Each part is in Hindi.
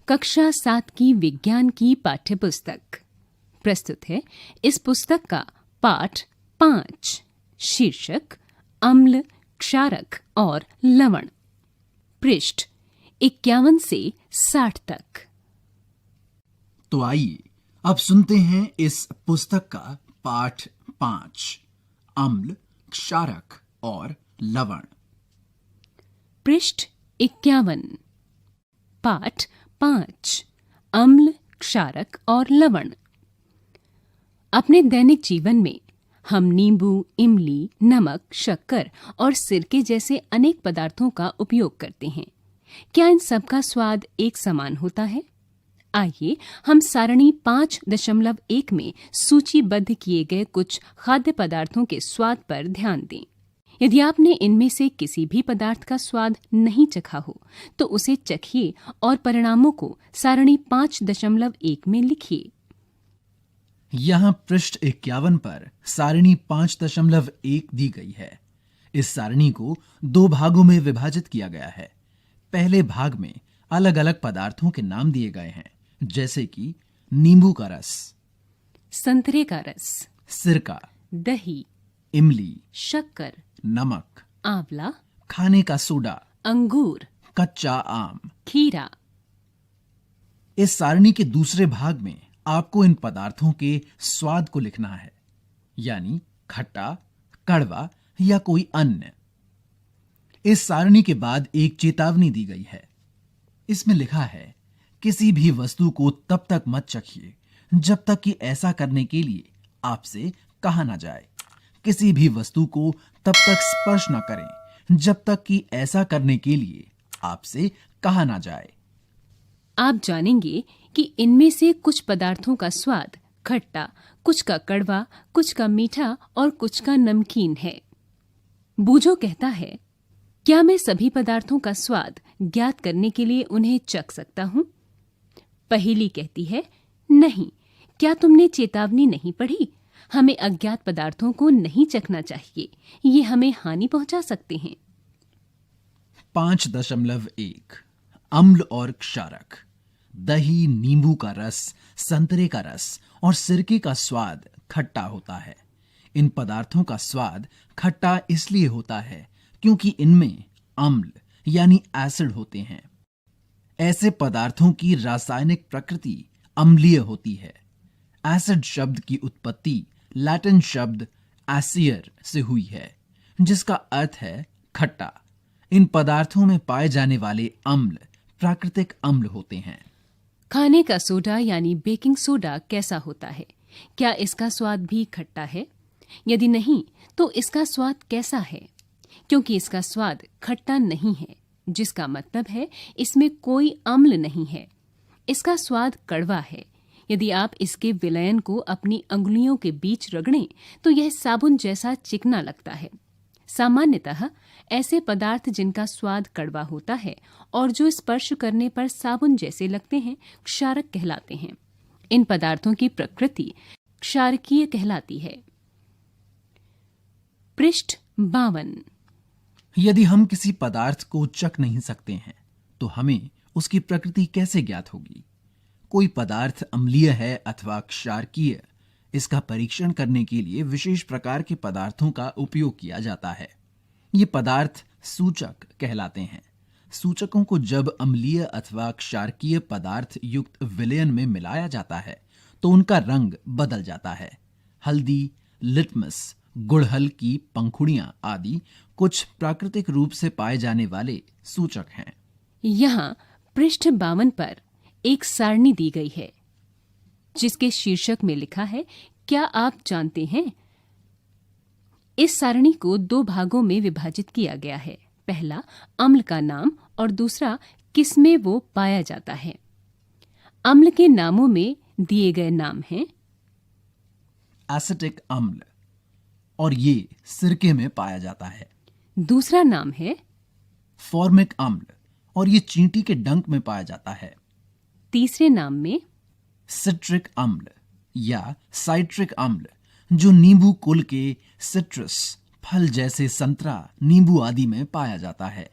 कक्षा 7 की विज्ञान की पाठ्य पुस्तक प्रस्तुत है। इस पुस्तक का पाठ 5 शीर्षक अम्ल, क्षारक और लवण, पृष्ठ 51 से 60 तक। तो आइए अब सुनते हैं इस पुस्तक का पाठ 5 अम्ल, क्षारक और लवण। पृष्ठ 51 पाठ 5 अम्ल, क्षारक और लवण। अपने दैनिक जीवन में हम नींबू, इमली, नमक, शक्कर और सिरके जैसे अनेक पदार्थों का उपयोग करते हैं। क्या इन सब का स्वाद एक समान होता है? आइए हम सारणी 5.1 में सूचीबद्ध किए गए कुछ खाद्य पदार्थों के स्वाद पर ध्यान दें। यदि आपने इनमें से किसी भी पदार्थ का स्वाद नहीं चखा हो तो उसे चखिए और परिणामों को सारणी 5.1 में लिखिए। यहाँ पृष्ठ 51 पर सारणी 5.1 दी गई है। इस सारणी को 2 भागों में विभाजित किया गया है। पहले भाग में अलग अलग पदार्थों के नाम दिए गए हैं, जैसे कि नींबू का रस, संतरे का रस, सिरका, दही, इमली, शक्कर, नमक, आंवला, खाने का सोडा, अंगूर, कच्चा आम, खीरा। इस सारणी के दूसरे भाग में आपको इन पदार्थों के स्वाद को लिखना है, यानी खट्टा, कड़वा या कोई अन्य। इस सारणी के बाद एक चेतावनी दी गई है। इसमें लिखा है, किसी भी वस्तु को तब तक मत चखिए जब तक कि ऐसा करने के लिए आपसे कहा ना जाए। किसी भी वस्तु को तब तक स्पर्श न करें जब तक कि ऐसा करने के लिए आपसे कहा ना जाए। आप जानेंगे कि इनमें से कुछ पदार्थों का स्वाद खट्टा, कुछ का कड़वा, कुछ का मीठा और कुछ का नमकीन है। बूझो कहता है, क्या मैं सभी पदार्थों का स्वाद ज्ञात करने के लिए उन्हें चख सकता हूँ? पहेली कहती है, नहीं। क्या तुमने चेतावनी नहीं पढ़ी? हमें अज्ञात पदार्थों को नहीं चखना चाहिए, ये हमें हानि पहुंचा सकते हैं। 5.1 अम्ल और क्षारक। दही, नींबू का रस, संतरे का रस और सिरके का स्वाद खट्टा होता है। इन पदार्थों का स्वाद खट्टा इसलिए होता है क्योंकि इनमें अम्ल यानी एसिड होते हैं। ऐसे पदार्थों की रासायनिक प्रकृति अम्लीय होती है। एसिड शब्द की उत्पत्ति लैटिन शब्द एसियर से हुई है, जिसका अर्थ है खट्टा। इन पदार्थों में पाए जाने वाले अम्ल प्राकृतिक अम्ल होते हैं। खाने का सोडा यानी बेकिंग सोडा कैसा होता है? क्या इसका स्वाद भी खट्टा है? यदि नहीं तो इसका स्वाद कैसा है? क्योंकि इसका स्वाद खट्टा नहीं है, जिसका मतलब है इसमें कोई अम्ल नहीं है। इसका स्वाद कड़वा है। यदि आप इसके विलयन को अपनी अंगुलियों के बीच रगड़ें तो यह साबुन जैसा चिकना लगता है। सामान्यतः ऐसे पदार्थ जिनका स्वाद कड़वा होता है और जो स्पर्श करने पर साबुन जैसे लगते हैं, क्षारक कहलाते हैं। इन पदार्थों की प्रकृति क्षारकीय कहलाती है। पृष्ठ 52 यदि हम किसी पदार्थ को चख नहीं सकते हैं तो हमें उसकी प्रकृति कैसे ज्ञात होगी? कोई पदार्थ अम्लीय है अथवा क्षारकीय, इसका परीक्षण करने के लिए विशेष प्रकार के पदार्थों का उपयोग किया जाता है। ये पदार्थ सूचक कहलाते हैं। सूचकों को जब अम्लीय अथवा क्षारकीय पदार्थ युक्त विलयन में मिलाया जाता है तो उनका रंग बदल जाता है। हल्दी, लिटमस, गुड़हल की पंखुड़ियां आदि कुछ प्राकृतिक रूप से पाए जाने वाले सूचक हैं। यहाँ पृष्ठ 52 पर एक सारणी दी गई है, जिसके शीर्षक में लिखा है, क्या आप जानते हैं? इस सारणी को 2 भागों में विभाजित किया गया है। पहला अम्ल का नाम और दूसरा किसमें वो पाया जाता है। अम्ल के नामों में दिए गए नाम हैं एसिटिक अम्ल, और ये सिरके में पाया जाता है। दूसरा नाम है फॉर्मिक अम्ल, और ये चींटी के डंक में पाया जाता है। तीसरे नाम में सिट्रिक अम्ल या साइट्रिक अम्ल, जो नींबू कुल के सिट्रस फल जैसे संतरा, नींबू आदि में पाया जाता है।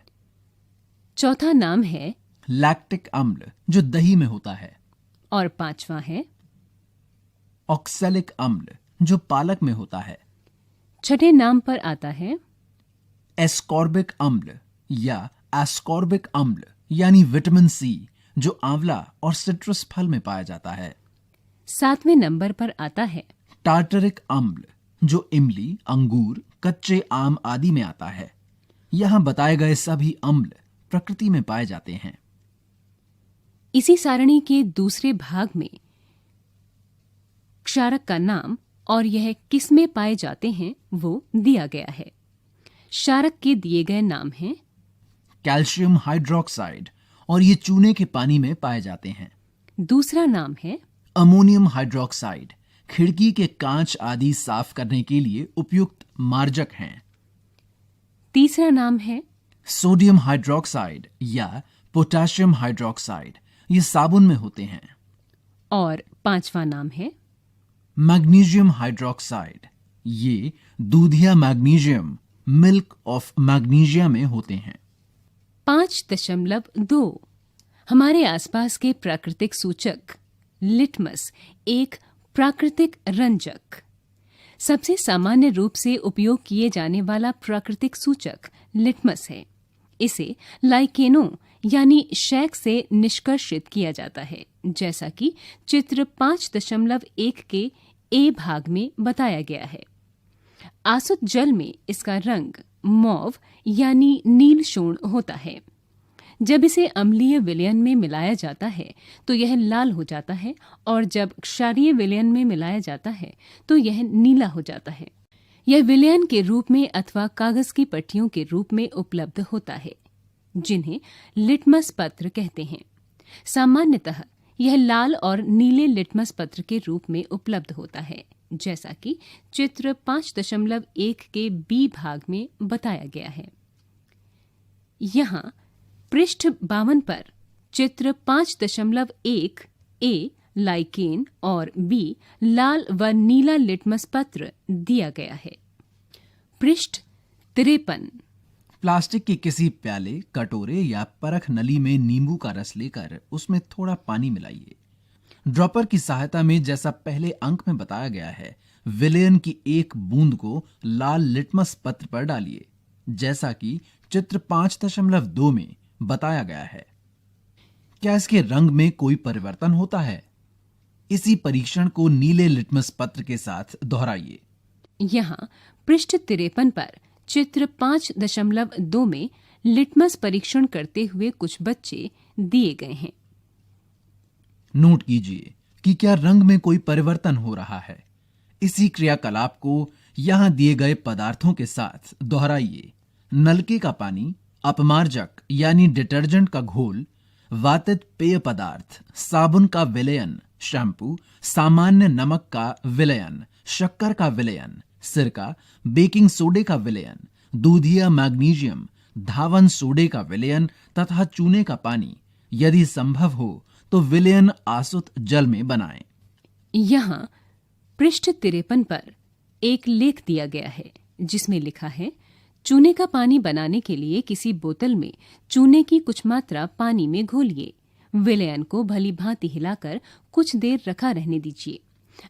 चौथा नाम है लैक्टिक अम्ल जो दही में होता है। और पांचवा है ऑक्सैलिक अम्ल जो पालक में होता है। छठे नाम पर आता है एस्कॉर्बिक अम्ल या एस्कॉर्बिक अम्ल यानी विटामिन सी जो आंवला और सिट्रस फल में पाया जाता है। सातवें नंबर पर आता है टार्टरिक अम्ल जो इमली, अंगूर, कच्चे आम आदि में आता है। यहां बताए गए सभी अम्ल प्रकृति में पाए जाते हैं। इसी सारणी के दूसरे भाग में क्षारक का नाम और यह किसमें पाए जाते हैं वो दिया गया है। क्षारक के दिए गए नाम हैं कैल्शियम हाइड्रोक्साइड और ये चूने के पानी में पाए जाते हैं। दूसरा नाम है अमोनियम हाइड्रोक्साइड खिड़की के कांच आदि साफ करने के लिए उपयुक्त मार्जक हैं। तीसरा नाम है सोडियम हाइड्रोक्साइड या पोटेशियम हाइड्रोक्साइड ये साबुन में होते हैं। और पांचवा नाम है मैग्नीशियम हाइड्रोक्साइड ये दूधिया मैग्नीशियम मिल्क ऑफ मैग्नीशिया में होते हैं। 5.2 हमारे आसपास के प्राकृतिक सूचक लिटमस एक प्राकृतिक रंजक। सबसे सामान्य रूप से उपयोग किए जाने वाला प्राकृतिक सूचक लिटमस है। इसे लाइकेनो यानी शैक से निष्कर्षित किया जाता है, जैसा कि चित्र 5.1 के ए भाग में बताया गया है। आसुत जल में इसका रंग मौव यानी नील शोण होता है। जब इसे अम्लीय विलयन में मिलाया जाता है तो यह लाल हो जाता है और जब क्षारीय विलयन में मिलाया जाता है तो यह नीला हो जाता है। यह विलयन के रूप में अथवा कागज की पट्टियों के रूप में उपलब्ध होता है, जिन्हें लिटमस पत्र कहते हैं। सामान्यतः यह लाल और नीले लिटमस पत्र के रूप में उपलब्ध होता है, जैसा कि चित्र 5.1 के बी भाग में बताया गया है। यहाँ पृष्ठ 52 पर चित्र 5.1 ए लाइकेन और बी लाल व नीला लिटमस पत्र दिया गया है। पृष्ठ 53 प्लास्टिक के किसी प्याले, कटोरे या परख नली में नींबू का रस लेकर उसमें थोड़ा पानी मिलाइए। ड्रॉपर की सहायता में, जैसा पहले अंक में बताया गया है, विलयन की एक बूंद को लाल लिटमस पत्र पर डालिए, जैसा कि चित्र 5.2 में बताया गया है। क्या इसके रंग में कोई परिवर्तन होता है? इसी परीक्षण को नीले लिटमस पत्र के साथ दोहराइए। यहाँ पृष्ठ 53 पर चित्र 5.2 में लिटमस परीक्षण करते हुए कुछ बच्चे दिए गए हैं। नोट कीजिए कि क्या रंग में कोई परिवर्तन हो रहा है। इसी क्रियाकलाप को यहां दिए गए पदार्थों के साथ दोहराइए। नलके का पानी, अपमार्जक यानी डिटर्जेंट का घोल, वातित पेय पदार्थ, साबुन का विलयन, शैम्पू, सामान्य नमक का विलयन, शक्कर का विलयन, सिरका, बेकिंग सोडे का विलयन, दूधिया मैग्नीशियम, धावन सोडे का विलयन तथा चूने का पानी, यदि संभव हो तो विलयन आसुत जल में बनाएं। यहाँ पृष्ठ 53 पर एक लेख दिया गया है जिसमें लिखा है, चूने का पानी बनाने के लिए किसी बोतल में चूने की कुछ मात्रा पानी में घोलिए। विलयन को भली भांति हिलाकर कुछ देर रखा रहने दीजिए।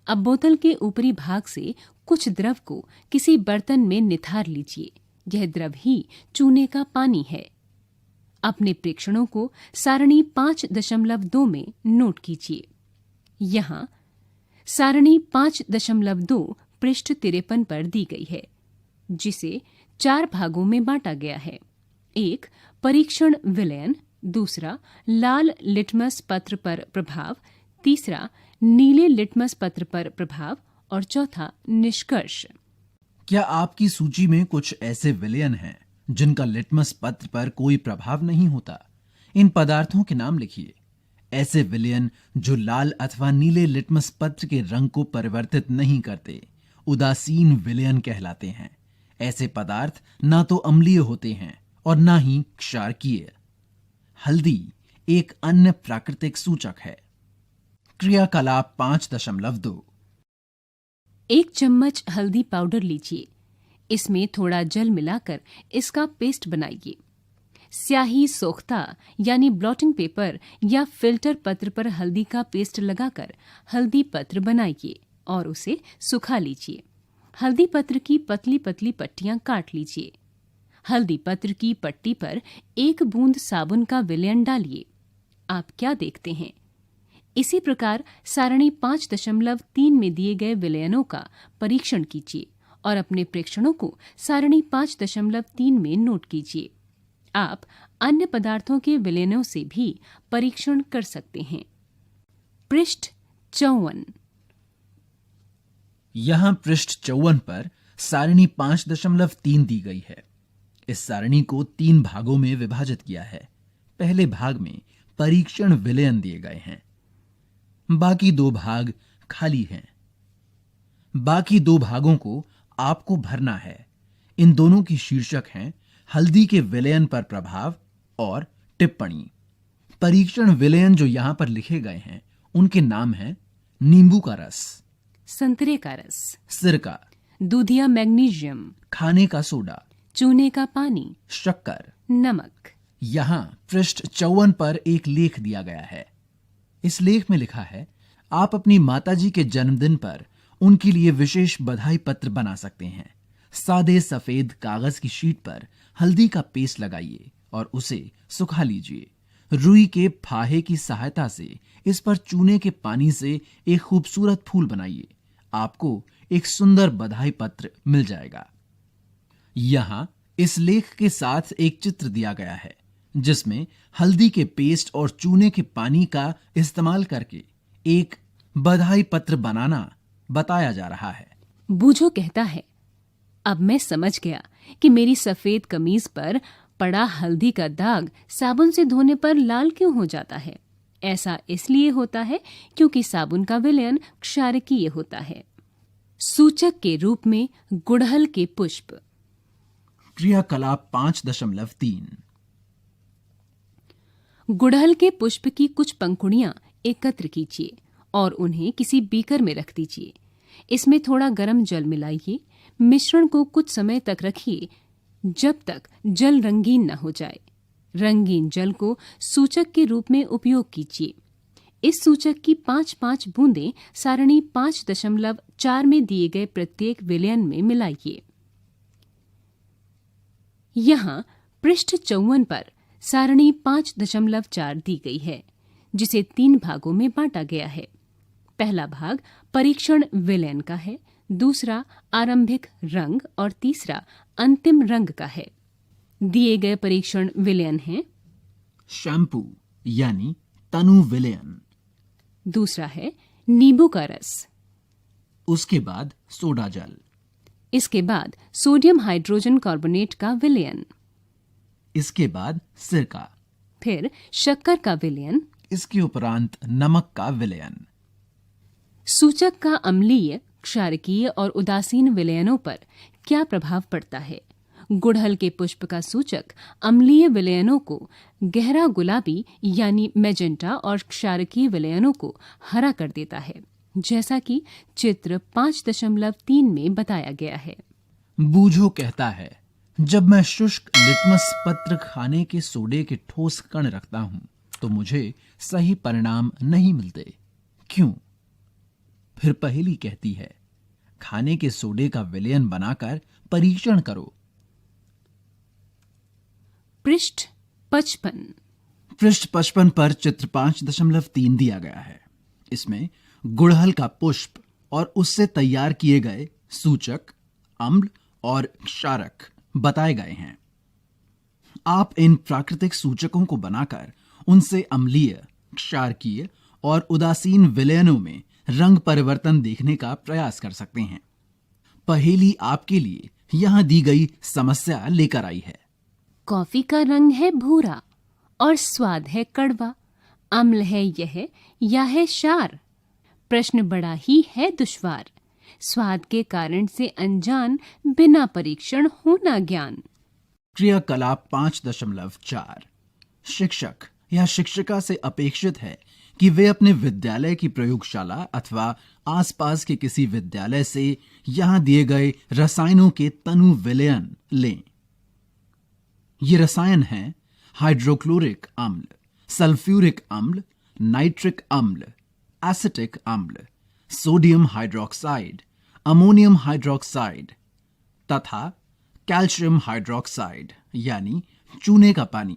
अब बोतल के ऊपरी भाग से कुछ द्रव को किसी बर्तन में निथार लीजिए। यह द्रव ही चूने का पानी है। अपने प्रेक्षणों को सारणी 5.2 में नोट कीजिए। यहाँ सारणी 5.2 पृष्ठ 53 पर दी गई है, जिसे 4 भागों में बांटा गया है। एक परीक्षण विलयन, दूसरा लाल लिटमस पत्र पर प्रभाव, तीसरा नीले लिटमस पत्र पर प्रभाव और चौथा निष्कर्ष। क्या आपकी सूची में कुछ ऐसे विलयन हैं जिनका लिटमस पत्र पर कोई प्रभाव नहीं होता? इन पदार्थों के नाम लिखिए। ऐसे विलयन जो लाल अथवा नीले लिटमस पत्र के रंग को परिवर्तित नहीं करते, उदासीन विलयन कहलाते हैं। ऐसे पदार्थ ना तो अम्लीय होते हैं और ना ही क्षारकीय। हल्दी एक अन्य प्राकृतिक सूचक है। क्रियाकलाप 5.2 1 चम्मच हल्दी पाउडर लीजिए। इसमें थोड़ा जल मिलाकर इसका पेस्ट बनाइए। स्याही सोख्ता यानी ब्लॉटिंग पेपर या फिल्टर पत्र पर हल्दी का पेस्ट लगाकर हल्दी पत्र बनाइए और उसे सुखा लीजिए। हल्दी पत्र की पतली पतली पट्टियां काट लीजिए। हल्दी पत्र की पट्टी पर 1 बूंद साबुन का विलयन डालिए। आप क्या देखते हैं? इसी प्रकार सारणी 5.3 में दिए गए विलयनों का परीक्षण कीजिए और अपने प्रेक्षणों को सारणी 5.3 में नोट कीजिए। आप अन्य पदार्थों के विलयनों से भी परीक्षण कर सकते हैं। पृष्ठ 54। यहां पृष्ठ 54 पर सारणी 5.3 दी गई है। इस सारणी को 3 भागों में विभाजित किया है। पहले भाग में परीक्षण विलयन दिए गए हैं, बाकी 2 भाग खाली हैं। बाकी 2 भागों को आपको भरना है। इन दोनों की शीर्षक हैं हल्दी के विलयन पर प्रभाव और टिप्पणी। परीक्षण विलयन जो यहां पर लिखे गए हैं उनके नाम हैं नींबू का रस, संतरे का रस, सिरका, दूधिया मैग्नीशियम, खाने का सोडा, चूने का पानी, शक्कर, नमक। यहां पृष्ठ 54 पर एक लेख दिया गया है। इस लेख में लिखा है, आप अपनी माताजी के जन्मदिन पर उनके लिए विशेष बधाई पत्र बना सकते हैं। सादे सफेद कागज की शीट पर हल्दी का पेस्ट लगाइए और उसे सुखा लीजिए। रुई के फाहे की सहायता से इस पर चूने के पानी से एक खूबसूरत फूल बनाइए। आपको एक सुंदर बधाई पत्र मिल जाएगा। यहां इस लेख के साथ एक चित्र दिया गया है जिसमें हल्दी के पेस्ट और चूने के पानी का इस्तेमाल करके एक बधाई पत्र बनाना बताया जा रहा है। बूझो कहता है, अब मैं समझ गया कि मेरी सफेद कमीज पर पड़ा हल्दी का दाग साबुन से धोने पर लाल क्यों हो जाता है। ऐसा इसलिए होता है क्योंकि साबुन का विलयन क्षारकीय होता है। सूचक के रूप में गुड़हल के पुष्प। क्रियाकलाप 5.3। गुड़हल के पुष्प की कुछ पंखुड़ियां एकत्र कीजिए और उन्हें किसी बीकर में रख दीजिए। इसमें थोड़ा गर्म जल मिलाइए। मिश्रण को कुछ समय तक रखिए जब तक जल रंगीन न हो जाए। रंगीन जल को सूचक के रूप में उपयोग कीजिए। इस सूचक की 5-5 बूंदें सारणी 5.4 में दिए गए प्रत्येक विलयन में मिलाइए। यहाँ पृष्ठ 54 पर सारणी 5.4 दी गई है, जिसे 3 भागों में बांटा गया है। पहला भाग परीक्षण विलयन का है, दूसरा आरंभिक रंग और तीसरा अंतिम रंग का है। दिए गए परीक्षण विलयन हैं शैम्पू यानी तनु विलयन, दूसरा है नींबू का रस, उसके बाद सोडा जल, इसके बाद सोडियम हाइड्रोजन कार्बोनेट का विलयन, इसके बाद सिरका, फिर शक्कर का विलयन, इसके उपरांत नमक का विलयन। सूचक का अम्लीय, क्षारकीय और उदासीन विलयनों पर क्या प्रभाव पड़ता है। गुड़हल के पुष्प का सूचक अम्लीय विलयनों को गहरा गुलाबी यानी मैजेंटा और क्षारकीय विलयनों को हरा कर देता है, जैसा कि चित्र 5.3 में बताया गया है। बूझो कहता है, जब मैं शुष्क लिटमस पत्र खाने के सोडे के ठोस कण रखता हूं तो मुझे सही परिणाम नहीं मिलते। क्यों? फिर पहेली कहती है, खाने के सोडे का विलयन बनाकर परीक्षण करो। पृष्ठ 55। पृष्ठ 55 पर चित्र 5.3 दिया गया है। इसमें गुड़हल का पुष्प और उससे तैयार किए गए सूचक, अम्ल और क्षारक बताए गए हैं। आप इन प्राकृतिक सूचकों को बनाकर उनसे अम्लीय, क्षारकीय और उदासीन विलयनों में रंग परिवर्तन देखने का प्रयास कर सकते हैं। पहेली आपके लिए यहां दी गई समस्या लेकर आई है। कॉफी का रंग है भूरा और स्वाद है कड़वा। अम्ल है यह या है क्षार? प्रश्न बड़ा ही है दुश्वार। स्वाद के कारण से अनजान, बिना परीक्षण होना ज्ञान। क्रियाकलाप 5.4। शिक्षक या शिक्षिका से अपेक्षित है कि वे अपने विद्यालय की प्रयोगशाला अथवा आसपास के किसी विद्यालय से यहां दिए गए रसायनों के तनु विलयन लें। ये रसायन हैं हाइड्रोक्लोरिक अम्ल, सल्फ्यूरिक अम्ल, नाइट्रिक अम्ल, एसिटिक अम्ल, सोडियम हाइड्रोक्साइड, अमोनियम हाइड्रोक्साइड तथा कैल्शियम हाइड्रोक्साइड यानी चूने का पानी।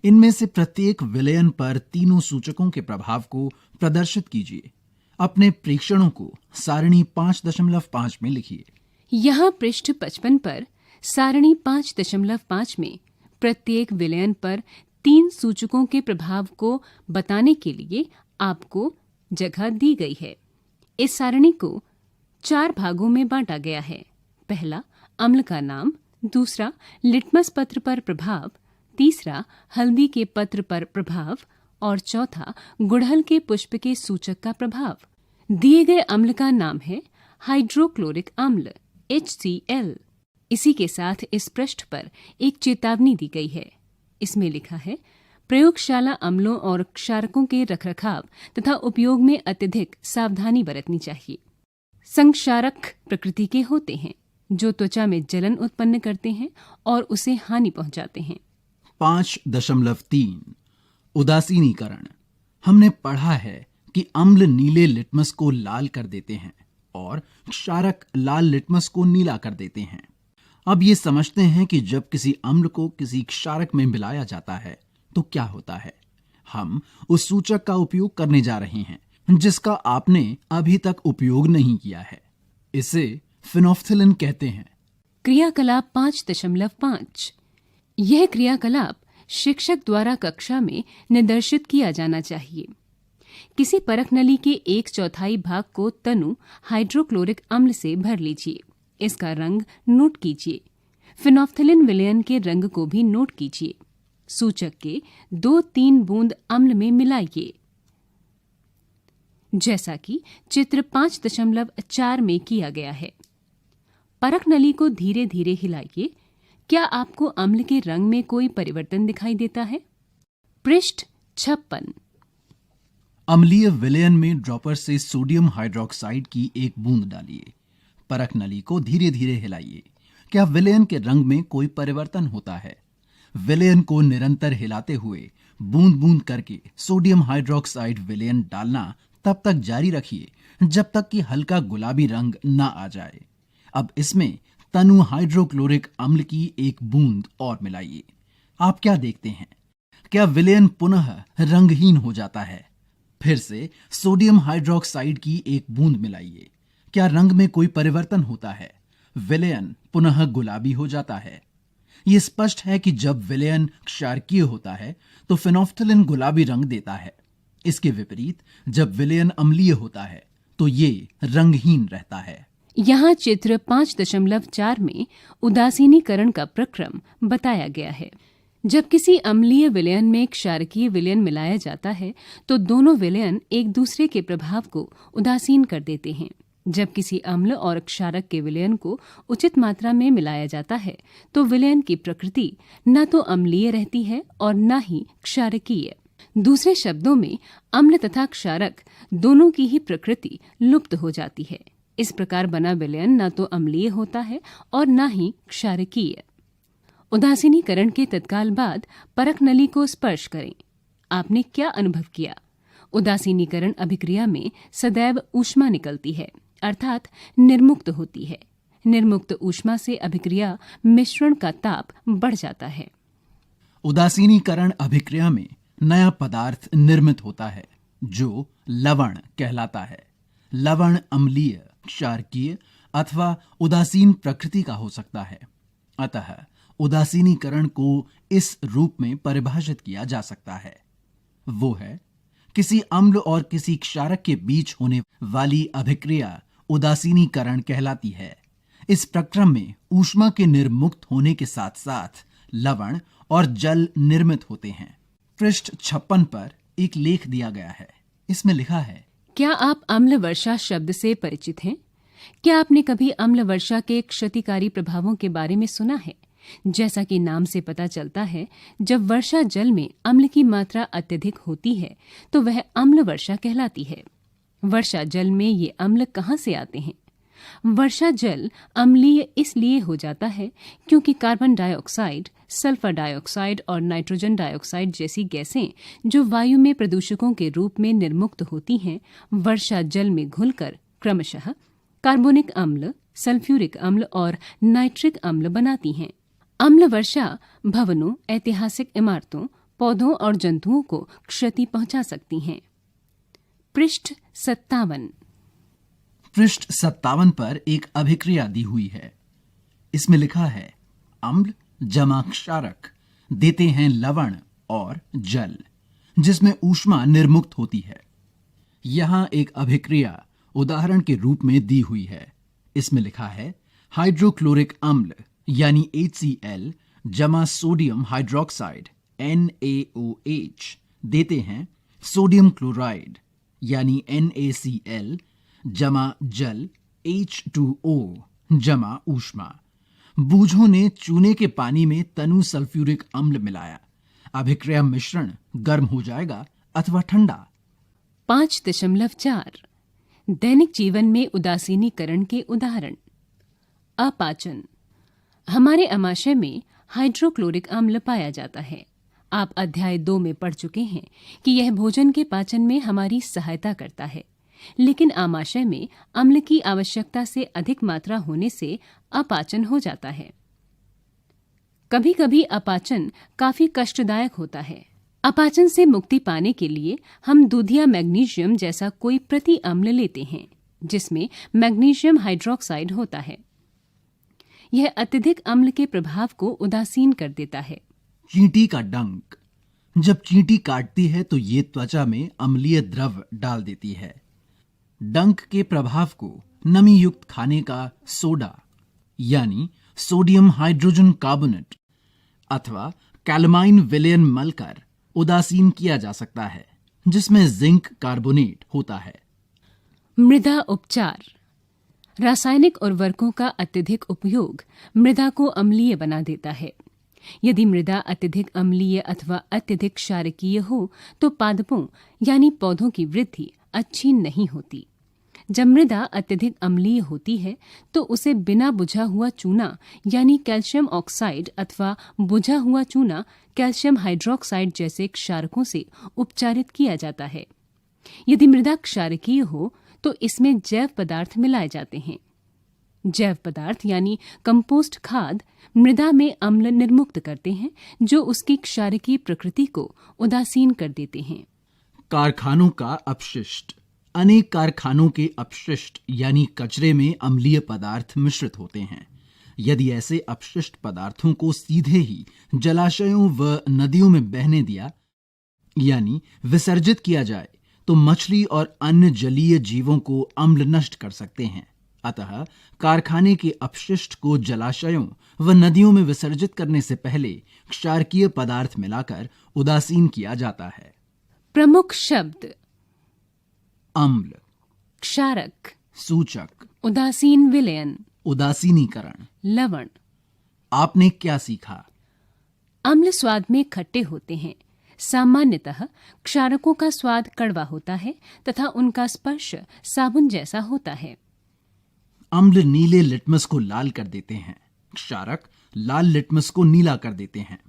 इनमें से प्रत्येक विलयन पर तीनों सूचकों के प्रभाव को प्रदर्शित कीजिए। अपने प्रेक्षणों को सारणी 5.5 में लिखिए। यहाँ पृष्ठ 55 पर सारणी 5.5 में प्रत्येक विलयन पर 3 सूचकों के प्रभाव को बताने के लिए आपको जगह दी गई है। इस सारणी को 4 भागों में बांटा गया है। पहला, अम्ल का नाम, दूसरा, लिटमस पत्र पर प्रभाव, तीसरा, हल्दी के पत्र पर प्रभाव और चौथा, गुड़हल के पुष्प के सूचक का प्रभाव। दिए गए अम्ल का नाम है हाइड्रोक्लोरिक अम्ल HCl। इसी के साथ इस पृष्ठ पर एक चेतावनी दी गई है। इसमें लिखा है, प्रयोगशाला अम्लों और क्षारकों के रखरखाव तथा उपयोग में अत्यधिक सावधानी बरतनी चाहिए। संक्षारक प्रकृति के होते हैं जो त्वचा में जलन उत्पन्न करते हैं और उसे हानि पहुंचाते हैं। 5.3 उदासीनीकरण। हमने पढ़ा है कि अम्ल नीले लिटमस को लाल कर देते हैं और क्षारक लाल लिटमस को नीला कर देते हैं। अब ये समझते हैं कि जब किसी अम्ल को किसी क्षारक में मिलाया जाता है तो क्या होता है। हम उस सूचक का उपयोग करने जा रहे हैं जिसका आपने अभी तक उपयोग नहीं किया है। इसे फिनोफ्थिलिन कहते हैं। क्रियाकलाप 5.5। यह क्रियाकलाप शिक्षक द्वारा कक्षा में निर्देशित किया जाना चाहिए। किसी परख नली के 1/4 भाग को तनु हाइड्रोक्लोरिक अम्ल से भर लीजिए। इसका रंग नोट कीजिए। फिनोफ्थिलिन विलयन के रंग को भी नोट कीजिए। सूचक के 2-3 बूंद अम्ल में मिलाइए, जैसा कि चित्र 5.4 में किया गया है। परख नली को धीरे धीरे हिलाइए। क्या आपको अम्ल के रंग में कोई परिवर्तन दिखाई देता है? पृष्ठ 56। अम्लीय विलयन में ड्रॉपर से सोडियम हाइड्रोक्साइड की 1 बूंद डालिए। परख नली को धीरे धीरे हिलाइए। क्या विलयन के रंग में कोई परिवर्तन होता है? विलयन को निरंतर हिलाते हुए बूंद बूंद करके सोडियम हाइड्रोक्साइड विलयन डालना तब तक जारी रखिए जब तक कि हल्का गुलाबी रंग न आ जाए। अब इसमें तनु हाइड्रोक्लोरिक अम्ल की 1 बूंद और मिलाइए। आप क्या देखते हैं? क्या विलयन पुनः रंगहीन हो जाता है? फिर से सोडियम हाइड्रोक्साइड की 1 बूंद मिलाइए। क्या रंग में कोई परिवर्तन होता है? विलयन पुनः गुलाबी हो जाता है। यह स्पष्ट है कि जब विलयन क्षारकीय होता है तो फिनोफ्थिलिन गुलाबी रंग देता है। इसके विपरीत जब विलयन अम्लीय होता है तो ये रंगहीन रहता है। यहाँ चित्र 5.4 में उदासीनीकरण का प्रक्रम बताया गया है। जब किसी अम्लीय विलयन में क्षारकीय विलयन मिलाया जाता है तो दोनों विलयन एक दूसरे के प्रभाव को उदासीन कर देते हैं। जब किसी अम्ल और क्षारक के विलयन को उचित मात्रा में मिलाया जाता है तो विलयन की प्रकृति न तो अम्लीय रहती है और न ही क्षारकीय। दूसरे शब्दों में अम्ल तथा क्षारक दोनों की ही प्रकृति लुप्त हो जाती है। इस प्रकार बना विलयन न तो अम्लीय होता है और न ही क्षारकीय। उदासीनीकरण के तत्काल बाद परख नली को स्पर्श करें। आपने क्या अनुभव किया? उदासीनीकरण अभिक्रिया में सदैव ऊष्मा निकलती है, अर्थात निर्मुक्त होती है। निर्मुक्त ऊष्मा से अभिक्रिया मिश्रण का ताप बढ़ जाता है। उदासीनीकरण अभिक्रिया में नया पदार्थ निर्मित होता है जो लवण कहलाता है। लवण अम्लीय, क्षारकीय अथवा उदासीन प्रकृति का हो सकता है। अतः उदासीनीकरण को इस रूप में परिभाषित किया जा सकता है। वो है किसी अम्ल और किसी क्षारक के बीच होने वाली अभिक्रिया उदासीनीकरण कहलाती है। इस प्रक्रम में ऊष्मा के निर्मुक्त होने के साथ साथ लवण और जल निर्मित होते हैं। पृष्ठ 56 पर एक लेख दिया गया है। इसमें लिखा है, क्या आप अम्ल वर्षा शब्द से परिचित हैं? क्या आपने कभी अम्ल वर्षा के क्षतिकारी प्रभावों के बारे में सुना है? जैसा कि नाम से पता चलता है, जब वर्षा जल में अम्ल की मात्रा अत्यधिक होती है तो वह अम्ल वर्षा कहलाती है। वर्षा जल में ये अम्ल कहाँ से आते हैं? वर्षा जल अम्लीय इसलिए हो जाता है क्योंकि कार्बन डाइऑक्साइड, सल्फर डाइऑक्साइड और नाइट्रोजन डाइऑक्साइड जैसी गैसें जो वायु में प्रदूषकों के रूप में निर्मुक्त होती हैं, वर्षा जल में घुलकर क्रमशः कार्बोनिक अम्ल, सल्फ्यूरिक अम्ल और नाइट्रिक अम्ल बनाती हैं। अम्ल वर्षा भवनों, ऐतिहासिक इमारतों, पौधों और जंतुओं को क्षति पहुंचा सकती हैं। पृष्ठ 57। पृष्ठ 57 पर एक अभिक्रिया दी हुई है। इसमें लिखा है अम्ल जमा क्षारक देते हैं लवण और जल, जिसमें ऊष्मा निर्मुक्त होती है। यहां एक अभिक्रिया उदाहरण के रूप में दी हुई है। इसमें लिखा है हाइड्रोक्लोरिक अम्ल यानी HCl जमा सोडियम हाइड्रोक्साइड NaOH देते हैं सोडियम क्लोराइड यानी NaCl जमा जल H2O जमा ऊष्मा। बूझों ने चूने के पानी में तनु सल्फ्यूरिक अम्ल मिलाया। अभिक्रिया मिश्रण गर्म हो जाएगा अथवा ठंडा। 5.4 दैनिक जीवन में उदासीनीकरण के उदाहरण। अपाचन। हमारे आमाशय में हाइड्रोक्लोरिक अम्ल पाया जाता है। आप अध्याय 2 में पढ़ चुके हैं कि यह भोजन के पाचन में हमारी सहायता करता है, लेकिन आमाशय में अम्ल की आवश्यकता से अधिक मात्रा होने से अपाचन हो जाता है। कभी कभी अपाचन काफी कष्टदायक होता है। अपाचन से मुक्ति पाने के लिए हम दूध या मैग्नीशियम जैसा कोई प्रति अम्ल लेते हैं, जिसमें मैग्नीशियम हाइड्रोक्साइड होता है। यह अत्यधिक अम्ल के प्रभाव को उदासीन कर देता है। चींटी का डंक। जब चींटी काटती है तो ये त्वचा में अम्लीय द्रव डाल देती है। डंक के प्रभाव को नमी युक्त खाने का सोडा यानी सोडियम हाइड्रोजन कार्बोनेट अथवा कैलमाइन विलयन मलकर उदासीन किया जा सकता है, जिसमें जिंक कार्बोनेट होता है। मृदा उपचार। रासायनिक उर्वरकों का अत्यधिक उपयोग मृदा को अम्लीय बना देता है। यदि मृदा अत्यधिक अम्लीय अथवा अत्यधिक क्षारकीय हो तो पादपों यानी पौधों की वृद्धि अच्छी नहीं होती। जब मृदा अत्यधिक अम्लीय होती है तो उसे बिना बुझा हुआ चूना यानी कैल्शियम ऑक्साइड अथवा बुझा हुआ चूना कैल्शियम हाइड्रोक्साइड जैसे क्षारकों से उपचारित किया जाता है। यदि मृदा क्षारकीय हो तो इसमें जैव पदार्थ मिलाए जाते हैं। जैव पदार्थ यानी कंपोस्ट खाद मृदा में अम्ल निर्मुक्त करते हैं, जो उसकी क्षारकीय प्रकृति को उदासीन कर देते हैं। कारखानों का अपशिष्ट। अनेक कारखानों के अपशिष्ट यानी कचरे में अम्लीय पदार्थ मिश्रित होते हैं। यदि ऐसे अपशिष्ट पदार्थों को सीधे ही जलाशयों व नदियों में बहने दिया यानी विसर्जित किया जाए तो मछली और अन्य जलीय जीवों को अम्ल नष्ट कर सकते हैं। अतः कारखाने के अपशिष्ट को जलाशयों व नदियों में विसर्जित करने से पहले क्षारकीय पदार्थ मिलाकर उदासीन किया जाता है। प्रमुख शब्द। अम्ल, क्षारक, सूचक, उदासीन विलयन, उदासीनीकरण। लवण। आपने क्या सीखा? अम्ल स्वाद में खट्टे होते हैं। सामान्यतः क्षारकों का स्वाद कड़वा होता है तथा उनका स्पर्श साबुन जैसा होता है। अम्ल नीले लिटमस को लाल कर देते हैं। क्षारक लाल लिटमस को नीला कर देते हैं।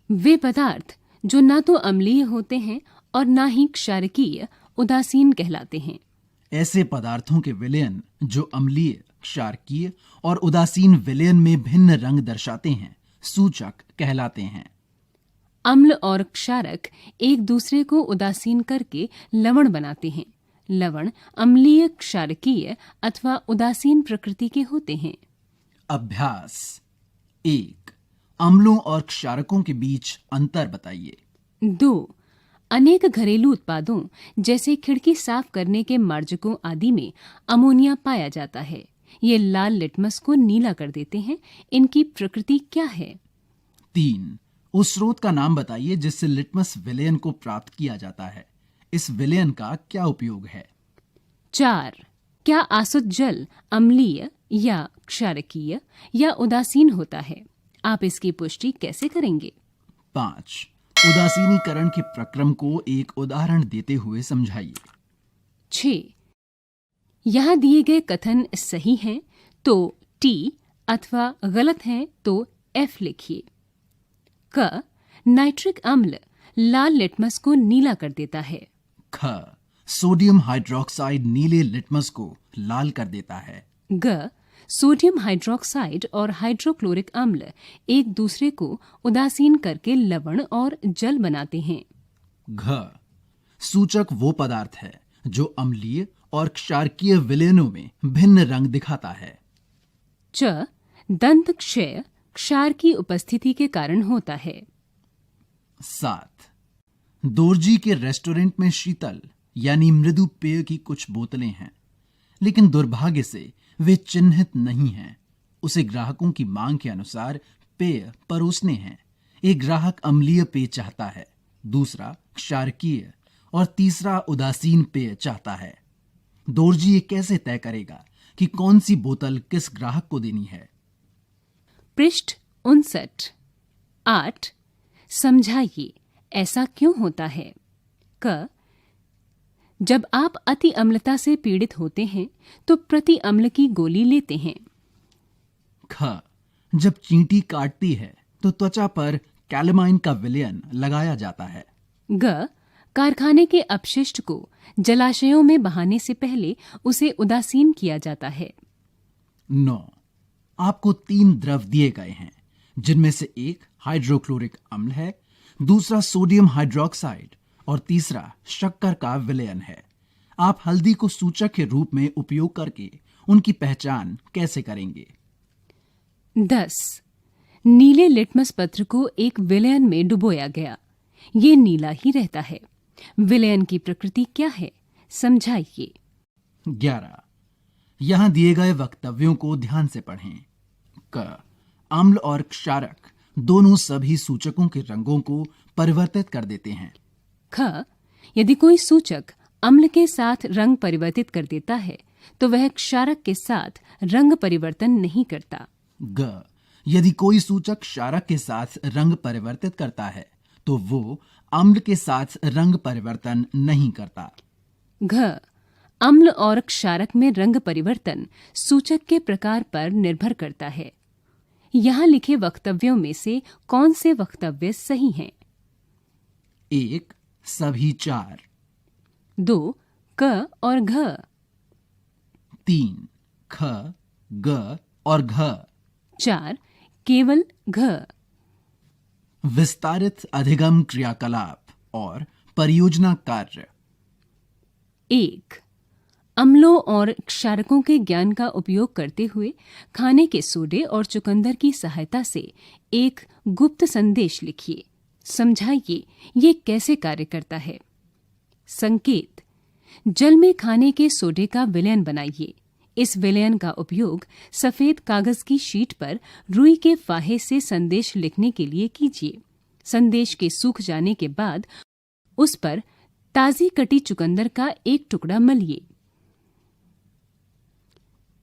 वे पदार्थ जो ना तो अम्लीय होते हैं और ना ही क्षारकीय उदासीन कहलाते हैं। ऐसे पदार्थों के विलयन जो अम्लीय, क्षारकीय और उदासीन विलयन में भिन्न रंग दर्शाते हैं सूचक कहलाते हैं। अम्ल और क्षारक एक दूसरे को उदासीन करके लवण बनाते हैं। लवण अम्लीय, क्षारकीय अथवा उदासीन प्रकृति के होते हैं। अभ्यास 1. अम्लों और क्षारकों के बीच अंतर बताइए। 2. अनेक घरेलू उत्पादों जैसे खिड़की साफ करने के मार्जकों आदि में अमोनिया पाया जाता है। ये लाल लिटमस को नीला कर देते हैं। इनकी प्रकृति क्या है? 3. उस स्रोत का नाम बताइए जिससे लिटमस विलयन को प्राप्त किया जाता है। इस विलयन का क्या उपयोग है? 4. क्या आसुत जल अम्लीय या क्षारकीय या उदासीन होता है? आप इसकी पुष्टि कैसे करेंगे? 5. उदासीनीकरण के प्रक्रम को एक उदाहरण देते हुए समझाइए। 6. यहाँ दिए गए कथन सही हैं तो T अथवा गलत हैं तो F लिखिए। क, नाइट्रिक अम्ल लाल लिटमस को नीला कर देता है। ख, सोडियम हाइड्रोक्साइड नीले लिटमस को लाल कर देता है। ग, सोडियम हाइड्रोक्साइड और हाइड्रोक्लोरिक अम्ल एक दूसरे को उदासीन करके लवण और जल बनाते हैं। घ, सूचक वो पदार्थ है जो अम्लीय और क्षारकीय विलयनों में भिन्न रंग दिखाता है। च, दंत क्षय क्षार की उपस्थिति के कारण होता है। 7, दोरजी के रेस्टोरेंट में शीतल यानी मृदु पेय की कुछ बोतलें हैं, लेकिन दुर्भाग्य से वे चिन्हित नहीं हैं। उसे ग्राहकों की मांग के अनुसार पेय परोसने हैं। एक ग्राहक अम्लीय पेय चाहता है, दूसरा क्षारकीय और तीसरा उदासीन पेय चाहता है। दोरजी ये कैसे तय करेगा कि कौन सी बोतल किस ग्राहक को देनी है? पृष्ठ 59। 8, समझाइए ऐसा क्यों होता है। क, जब आप अति अम्लता से पीड़ित होते हैं तो प्रति अम्ल की गोली लेते हैं। ख, जब चींटी काटती है तो त्वचा पर कैलामाइन का विलयन लगाया जाता है। ग, कारखाने के अपशिष्ट को जलाशयों में बहाने से पहले उसे उदासीन किया जाता है। 9, आपको 3 द्रव दिए गए हैं, जिनमें से एक हाइड्रोक्लोरिक अम्ल है, दूसरा सोडियम हाइड्रोक्साइड और तीसरा शक्कर का विलयन है। आप हल्दी को सूचक के रूप में उपयोग करके उनकी पहचान कैसे करेंगे? 10, नीले लिटमस पत्र को एक विलयन में डुबोया गया। ये नीला ही रहता है। विलयन की प्रकृति क्या है, समझाइए। 11, यहां दिए गए वक्तव्यों को ध्यान से पढ़ें। क, अम्ल और क्षारक दोनों सभी सूचकों के रंगों को परिवर्तित कर देते हैं। ख, यदि कोई सूचक अम्ल के साथ रंग परिवर्तित कर देता है तो वह क्षारक के साथ रंग परिवर्तन नहीं करता। ग, यदि कोई सूचक क्षारक के साथ रंग परिवर्तित करता है तो वो अम्ल के साथ रंग परिवर्तन नहीं करता। घ, अम्ल और क्षारक में रंग परिवर्तन सूचक के प्रकार पर निर्भर करता है। यहाँ लिखे वक्तव्यों में से कौन से वक्तव्य सही हैं? 1, सभी 4। 2, क और घ। 3, ख, ग और घ। 4, केवल घ। विस्तारित अधिगम क्रियाकलाप और परियोजना कार्य। 1, अम्लों और क्षारकों के ज्ञान का उपयोग करते हुए खाने के सोडे और चुकंदर की सहायता से एक गुप्त संदेश लिखिए। समझाइए ये कैसे कार्य करता है। संकेत, जल में खाने के सोडे का विलयन बनाइए। इस विलयन का उपयोग सफेद कागज की शीट पर रुई के फाहे से संदेश लिखने के लिए कीजिए। संदेश के सूख जाने के बाद उस पर ताजी कटी चुकंदर का एक टुकड़ा मलिए।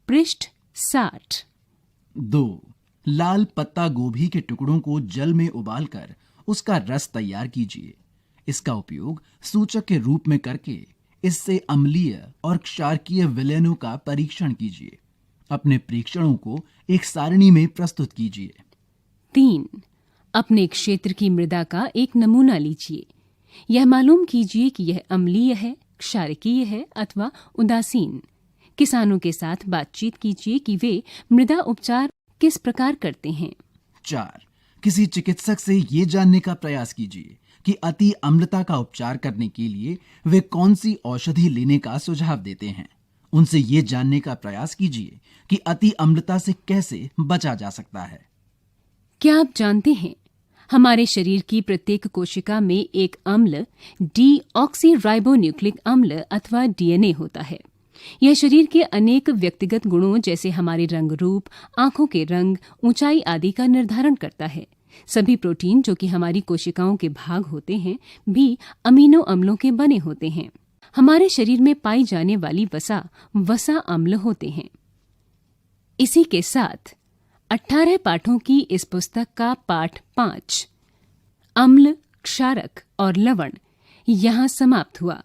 पृष्ठ 60। 2, लाल पत्ता गोभी के टुकड़ों को जल में उबालकर उसका रस तैयार कीजिए। इसका उपयोग सूचक के रूप में करके इससे अम्लीय और क्षारकीय विलयनों का परीक्षण कीजिए। अपने प्रेक्षणों को एक सारणी में प्रस्तुत कीजिए। 3, अपने क्षेत्र की मृदा का एक नमूना लीजिए। यह मालूम कीजिए कि यह अम्लीय है, क्षारकीय है अथवा उदासीन। किसानों के साथ बातचीत कीजिए कि वे मृदा उपचार किस प्रकार करते हैं। 4, किसी चिकित्सक से ये जानने का प्रयास कीजिए कि अति अम्लता का उपचार करने के लिए वे कौन सी औषधि लेने का सुझाव देते हैं। उनसे ये जानने का प्रयास कीजिए कि अति अम्लता से कैसे बचा जा सकता है। क्या आप जानते हैं, हमारे शरीर की प्रत्येक कोशिका में एक अम्ल डीऑक्सीराइबोन्यूक्लिक अम्ल अथवा डीएनए होता है। यह शरीर के अनेक व्यक्तिगत गुणों जैसे हमारे रंग रूप, आंखों के रंग, ऊंचाई आदि का निर्धारण करता है। सभी प्रोटीन जो कि हमारी कोशिकाओं के भाग होते हैं भी अमीनो अम्लों के बने होते हैं। हमारे शरीर में पाई जाने वाली वसा अम्ल होते हैं। इसी के साथ 18 पाठों की इस पुस्तक का पाठ 5 अम्ल, क्षारक और लवण यहाँ समाप्त हुआ।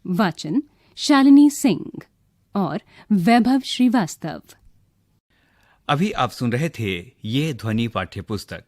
वाचन शालिनी सिंह और वैभव श्रीवास्तव। अभी आप सुन रहे थे ये ध्वनि पाठ्य पुस्तक।